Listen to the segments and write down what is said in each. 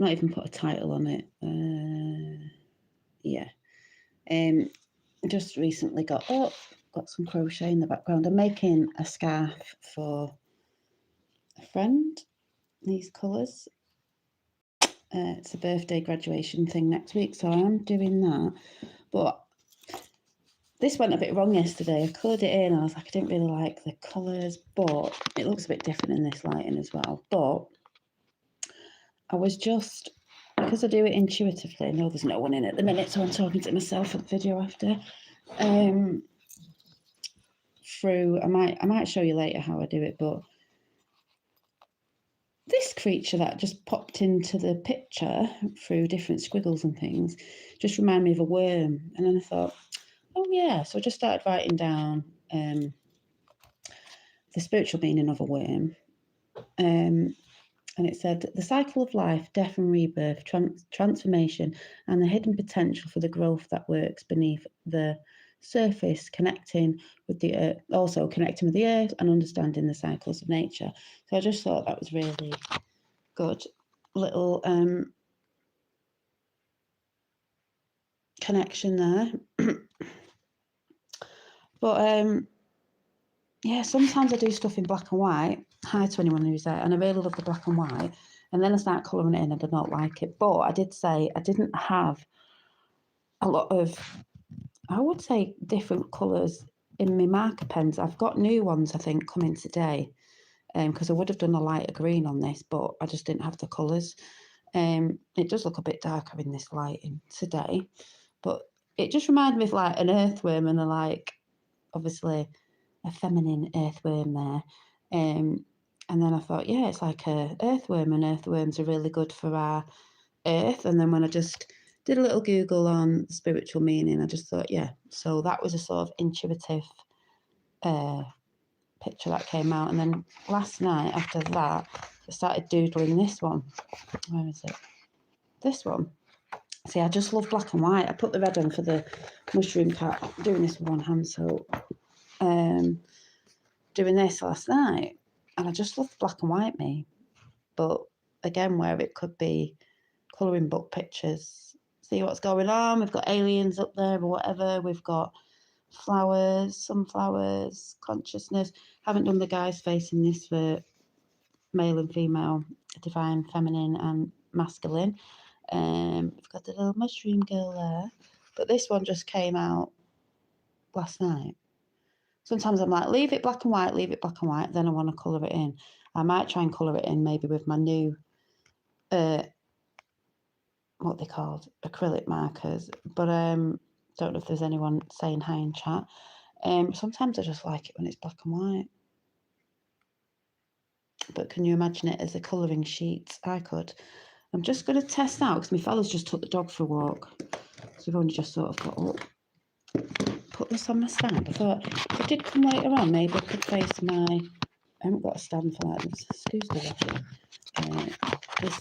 not even put a title on it. Yeah. Just recently got up, got some crochet in the background. I'm making a scarf for a friend. These colours. It's a birthday graduation thing next week, so I'm doing that. But this went a bit wrong yesterday. I coloured it in. I was like, I didn't really like the colours, but it looks a bit different in this lighting as well. But I was just, because I do it intuitively, I know there's no one in at the minute, so I'm talking to myself for the video after. I might show you later how I do it, but this creature that just popped into the picture through different squiggles and things just reminded me of a worm. And then I thought, oh yeah, so I just started writing down the spiritual meaning of a worm. And it said, the cycle of life, death and rebirth, transformation, and the hidden potential for the growth that works beneath the surface, connecting with the earth, also connecting with the earth and understanding the cycles of nature. So I just thought that was really good little connection there. But yeah, sometimes I do stuff in black and white. Hi to anyone who's there, and I really love the black and white. And then I start colouring it in and I don't like it. But I did say I didn't have a lot of, I would say, different colours in my marker pens. I've got new ones, I think, coming today. Because I would have done a lighter green on this, but I just didn't have the colours. It does look a bit darker in this lighting today. But it just reminded me of like an earthworm and obviously a feminine earthworm there. And then I thought, yeah, it's like a earthworm, and earthworms are really good for our earth. And then when I just did a little Google on spiritual meaning, I just thought, yeah. So that was a sort of intuitive picture that came out. And then last night after that, I started doodling this one. Where is it? This one. See, I just love black and white. I put the red on for the mushroom cat. I'm doing this with one hand, so doing this last night, and I just love black and white me. But again, where it could be colouring book pictures, see what's going on. We've got aliens up there or whatever. We've got flowers, sunflowers, consciousness. Haven't done the guy's face in this for male and female, divine, feminine and masculine. We've got the little mushroom girl there, but this one just came out last night. Sometimes I'm like, leave it black and white, then I want to colour it in. I might try and colour it in maybe with my new, what they called, acrylic markers, but don't know if there's anyone saying hi in chat. Sometimes I just like it when it's black and white. But can you imagine it as a colouring sheet? I could. I'm just going to test out, because my fella's just took the dog for a walk. So we've only just sort of got up. Put this on my stand. I thought if it did come later on, maybe I could face my, I haven't got a stand for that. Excuse the washing. This,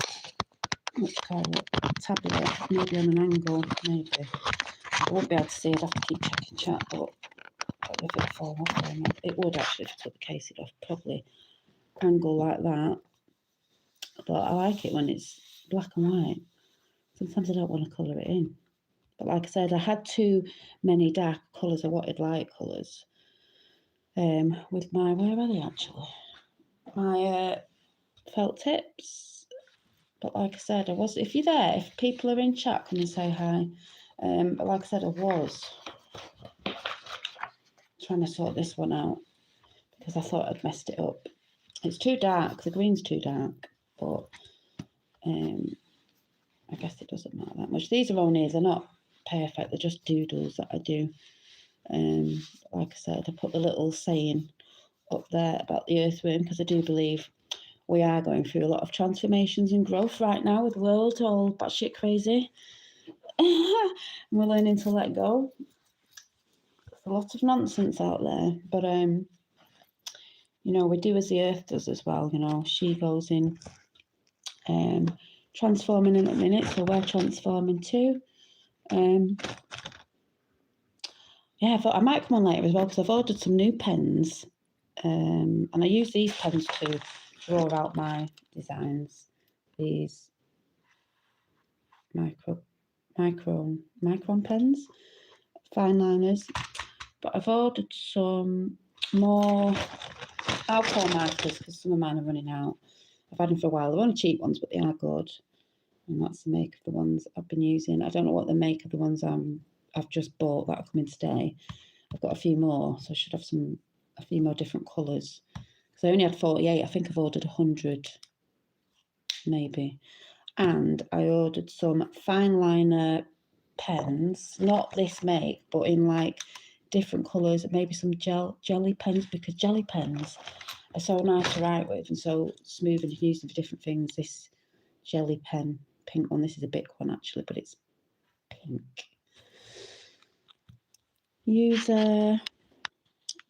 what's it called, tablet, maybe on an angle, maybe. I won't be able to see, I'd have to keep checking chat, but I don't know if it'd fall off or not. It would actually, if I took the casing off, probably angle like that. But I like it when it's black and white. Sometimes I don't want to colour it in. But like I said, I had too many dark colours. I wanted light colours. With my, where are they actually? My felt tips. But like I said, I was, if you're there, if people are in chat, come and say hi. But like I said, I was trying to sort this one out because I thought I'd messed it up. It's too dark, the green's too dark, but I guess it doesn't matter that much. These are only, they're not perfect, they're just doodles that I do. Like I said, I put the little saying up there about the earthworm because I do believe we are going through a lot of transformations and growth right now with the world all batshit crazy. And we're learning to let go. There's a lot of nonsense out there, but you know, we do as the earth does as well. You know, she goes in transforming in a minute, so we're transforming too. Yeah, I thought I might come on later as well because I've ordered some new pens, and I use these pens to draw out my designs. These micron pens, fine liners. But I've ordered some more alcohol markers because some of mine are running out. I've had them for a while. They're only cheap ones, but they are good. And that's the make of the ones I've been using. I don't know what the make of the ones I've just bought that are coming today. I've got a few more, so I should have a few more different colours. Because I only had 48. I think I've ordered 100, maybe. And I ordered some fine liner pens, not this make, but in like different colours, maybe some jelly pens, because jelly pens are so nice to write with and so smooth, and you can use them for different things. This jelly pen, pink one, this is a big one actually, but it's pink. User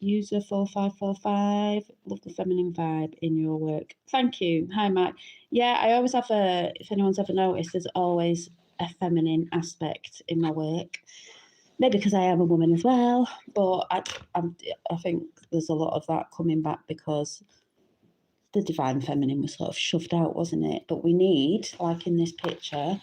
4545, love the feminine vibe in your work. Thank you. Hi, Matt. Yeah, I always have if anyone's ever noticed, there's always a feminine aspect in my work. Maybe because I am a woman as well, but I think there's a lot of that coming back because the divine feminine was sort of shoved out, wasn't it? But we need, like in this picture,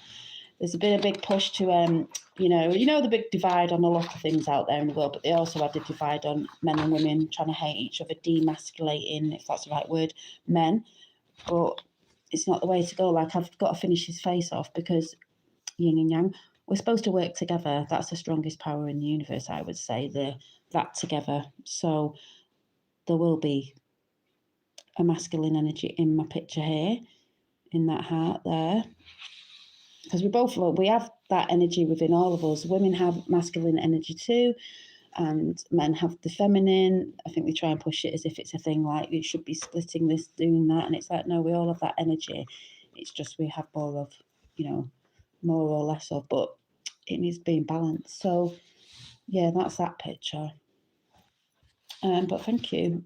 there's been a big push to, you know the big divide on a lot of things out there in the world, but they also had the divide on men and women trying to hate each other, demasculating, if that's the right word, men. But it's not the way to go. Like, I've got to finish his face off because yin and yang, we're supposed to work together. That's the strongest power in the universe, I would say, that together. So there will be a masculine energy in my picture here, in that heart there. Because we have that energy within all of us. Women have masculine energy too, and men have the feminine. I think they try and push it as if it's a thing, like you should be splitting this, doing that, and it's like, no, we all have that energy. It's just we have more of, more or less of, but it needs to be in balance. So yeah, that's that picture. But thank you.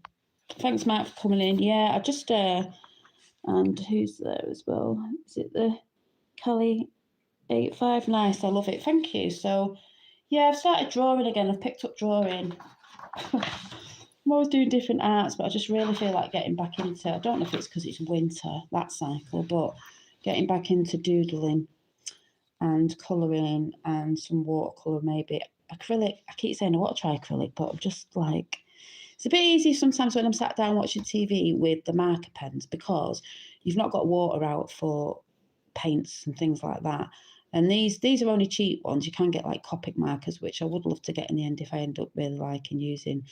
Thanks, Matt, for coming in. Yeah, I just and who's there as well? Is it the Kelly 85? Nice, I love it. Thank you. So yeah, I've started drawing again. I've picked up drawing. I'm always doing different arts, but I just really feel like getting back into, I don't know if it's because it's winter, that cycle, but getting back into doodling and colouring and some watercolour, maybe. Acrylic, I keep saying I want to try acrylic, but I'm just like, it's a bit easy sometimes when I'm sat down watching TV with the marker pens because you've not got water out for paints and things like that. And these are only cheap ones. You can get like Copic markers, which I would love to get in the end if I end up really liking using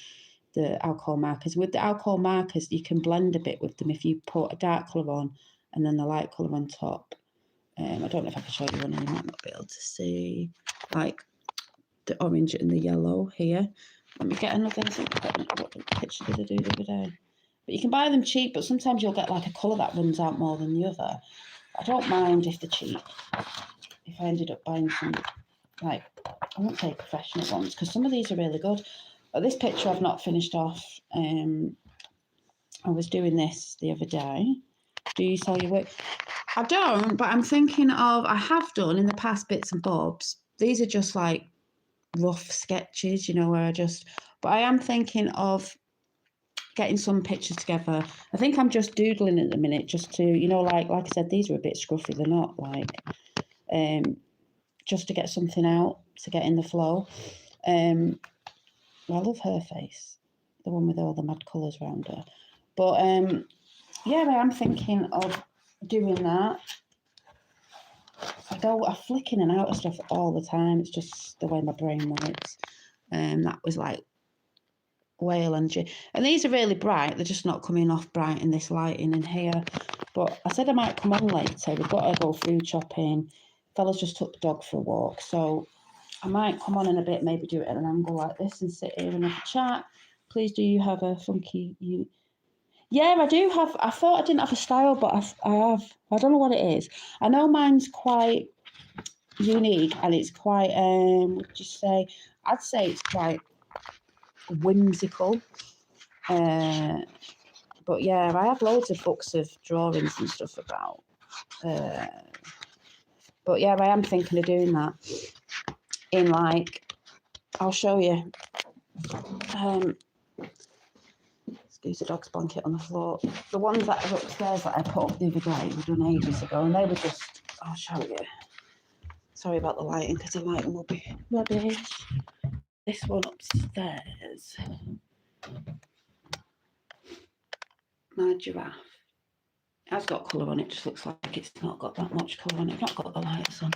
the alcohol markers. With the alcohol markers, you can blend a bit with them if you put a dark colour on and then the light colour on top. I don't know if I can show you one, and you might not be able to see, like the orange and the yellow here. Let me get another thing. What picture did I do the other day? But you can buy them cheap, but sometimes you'll get like a colour that runs out more than the other. I don't mind if they're cheap. If I ended up buying some, like, I won't say professional ones, because some of these are really good. But this picture I've not finished off. I was doing this the other day. Do you sell your work? I don't, but I'm thinking of, I have done in the past bits and bobs. These are just like rough sketches, where but I am thinking of getting some pictures together. I think I'm just doodling at the minute just to, like I said, these are a bit scruffy. They're not like, just to get something out, to get in the flow. I love her face, the one with all the mad colours around her. But yeah, I'm thinking of doing that. I flick in and out of stuff all the time. It's just the way my brain works. That was like whale energy. And these are really bright. They're just not coming off bright in this lighting in here. But I said I might come on later. We've got to go food shopping. Fella's just took the dog for a walk. So I might come on in a bit, maybe do it at an angle like this and sit here and have a chat. Please, do you have a funky... Yeah, I do have. I thought I didn't have a style, but I have. I don't know what it is. I know mine's quite unique and it's quite, I'd say it's quite whimsical. But yeah, I have loads of books of drawings and stuff about. But yeah, I am thinking of doing that in like, I'll show you. Excuse the dog's blanket on the floor. The ones that are upstairs that I put up the other day were done ages ago, and they were just, I'll show you. Sorry about the lighting, because the lighting will be rubbish. This one upstairs. My giraffe. It has got colour on it, just looks like it's not got that much colour on it. I've not got the lights on.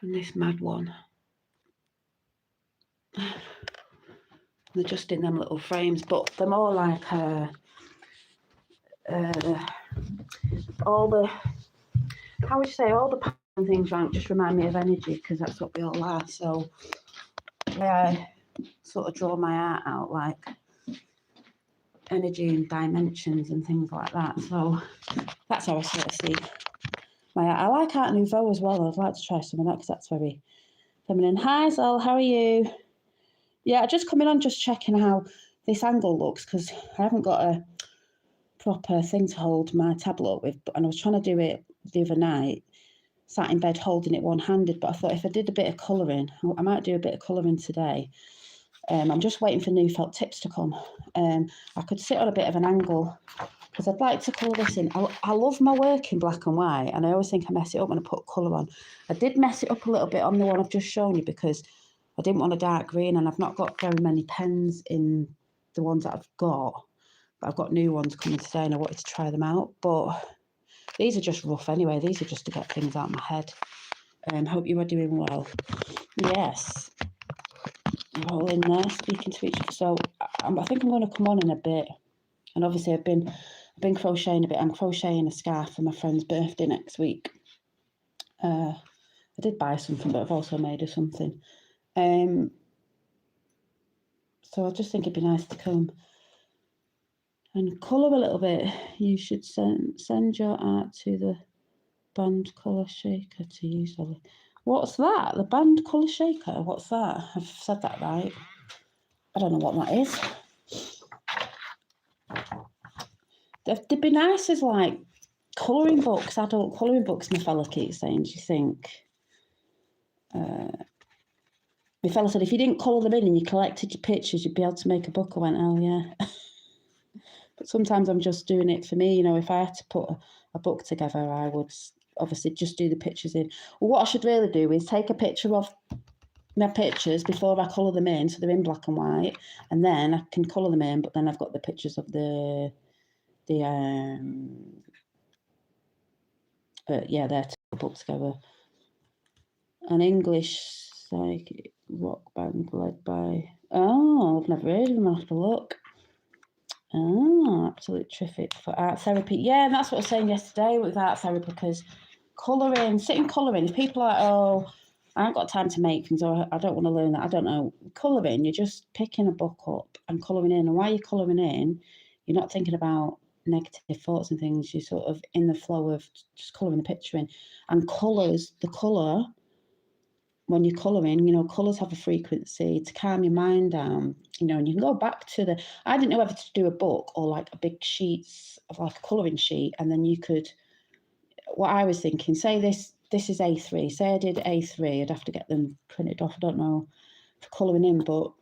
And this mad one. They're just in them little frames, but they're more like all the, how would you say, all the pattern things around just remind me of energy, because that's what we all are. So I sort of draw my art out like energy and dimensions and things like that. So that's how I sort of see my art. I like Art Nouveau as well. I'd like to try some of that because that's very feminine. Hi Zal, how are you? Yeah, I just coming on, just checking how this angle looks, because I haven't got a proper thing to hold my tablet with, and I was trying to do it the other night, sat in bed holding it one-handed, but I thought if I did a bit of colouring, I might do a bit of colouring today. I'm just waiting for new felt tips to come. I could sit on a bit of an angle, because I'd like to colour this in. I love my work in black and white, and I always think I mess it up when I put colour on. I did mess it up a little bit on the one I've just shown you, because I didn't want a dark green, and I've not got very many pens in the ones that I've got, but I've got new ones coming today, and I wanted to try them out. But these are just rough anyway. These are just to get things out of my head. Hope you are doing well. Yes. We're all in there speaking to each other. So I think I'm going to come on in a bit. And obviously I've been crocheting a bit. I'm crocheting a scarf for my friend's birthday next week. I did buy something, but I've also made her something. So I just think it'd be nice to come and colour a little bit. You should send your art to the band colour shaker to use, Ollie. What's that? The band colour shaker? What's that? I've said that right. I don't know what that is. They'd be nice as like colouring books, adult colouring books, my fella keeps saying. Do you think? My fella said if you didn't colour them in and you collected your pictures, you'd be able to make a book. I went, oh yeah. But sometimes I'm just doing it for me. You know, if I had to put a book together, I would obviously just do the pictures in. Well, what I should really do is take a picture of my pictures before I colour them in, so they're in black and white, and then I can colour them in, but then I've got the pictures of they're to put together. An English psychic rock band led by, I've never heard of them. I'll have to look. Absolute terrific for art therapy. Yeah, and that's what I was saying yesterday with art therapy, because sitting colouring, if people are like, oh, I haven't got time to make things, or I don't want to learn that, I don't know. Colouring, you're just picking a book up and colouring in. And while you're colouring in, you're not thinking about negative thoughts and things. You're sort of in the flow of just colouring the picture in. And colours, the colour, when you're colouring, you know, colours have a frequency to calm your mind down, you know, and you can go back to I didn't know whether to do a book or like a big sheets of like a colouring sheet, and then you could, what I was thinking, say this is A3, say I did A3, I'd have to get them printed off, I don't know, for colouring in, but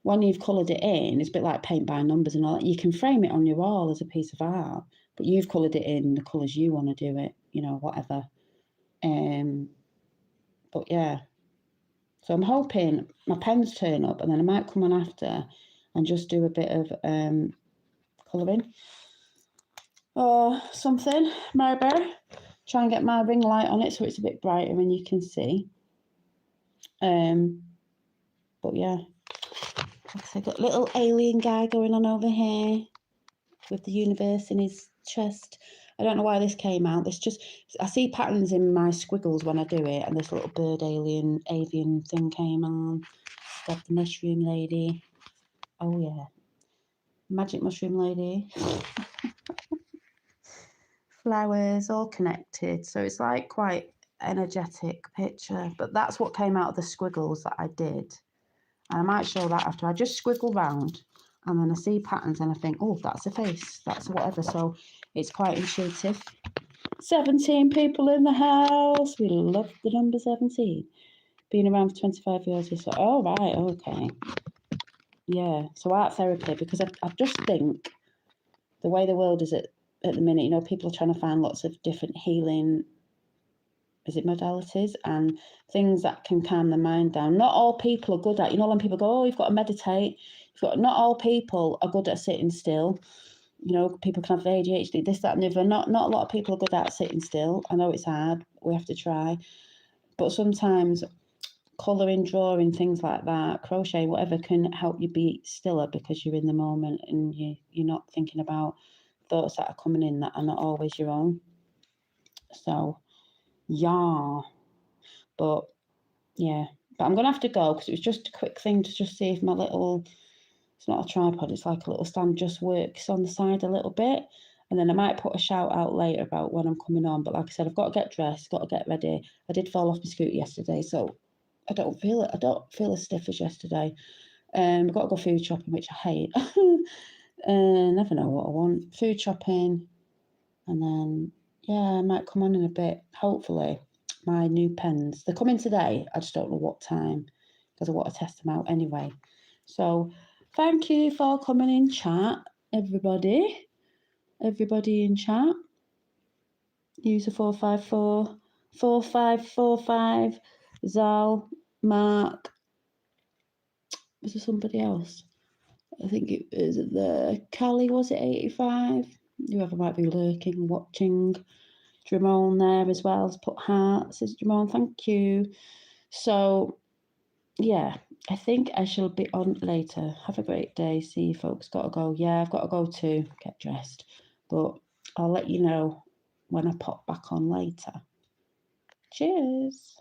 when you've coloured it in, it's a bit like paint by numbers and all that, you can frame it on your wall as a piece of art, but you've coloured it in the colours you want to do it, you know, whatever. But yeah, so I'm hoping my pens turn up, and then I might come on after and just do a bit of colouring or something. Maribel, try and get my ring light on it so it's a bit brighter and you can see. But yeah, I've got little alien guy going on over here with the universe in his chest. I don't know why this came out. This just, I see patterns in my squiggles when I do it, and this little bird avian thing came on. Got the mushroom lady. Oh yeah, magic mushroom lady. Flowers all connected, so it's like quite energetic picture, but that's what came out of the squiggles that I did, and I might show that after. I just squiggle round and then I see patterns and I think, oh, that's a face, that's whatever. So it's quite intuitive. 17 people in the house. We love the number 17. Been around for 25 years. So, oh right, okay. Yeah, so art therapy, because I just think the way the world is at the minute, you know, people are trying to find lots of different healing modalities and things that can calm the mind down. Not all people are good at, when people go, oh, you've got to meditate. Not all people are good at sitting still. People can have ADHD, this, that, and the other. Not a lot of people are good at sitting still. I know it's hard. We have to try. But sometimes colouring, drawing, things like that, crochet, whatever, can help you be stiller because you're in the moment and you're not thinking about thoughts that are coming in that are not always your own. So, yeah. But, yeah. But I'm going to have to go because it was just a quick thing to just see if my little... It's not a tripod, it's like a little stand, just works on the side a little bit. And then I might put a shout out later about when I'm coming on. But like I said, I've got to get dressed, got to get ready. I did fall off my scooter yesterday, so I don't feel it. I don't feel as stiff as yesterday. I've got to go food shopping, which I hate. Never know what I want. Food shopping. And then, yeah, I might come on in a bit. Hopefully, my new pens. They're coming today. I just don't know what time because I want to test them out anyway. So... thank you for coming in chat, everybody. Everybody in chat. User 454 4545 Zal, Mark. Was there somebody else? I think it was the Callie, was it 85? Whoever might be lurking, watching. Dramone there as well has put hearts. Says Dramone, thank you. So, yeah, I think I shall be on later. Have a great day. See you folks. Got to go. Yeah, I've got to go too. Get dressed. But I'll let you know when I pop back on later. Cheers.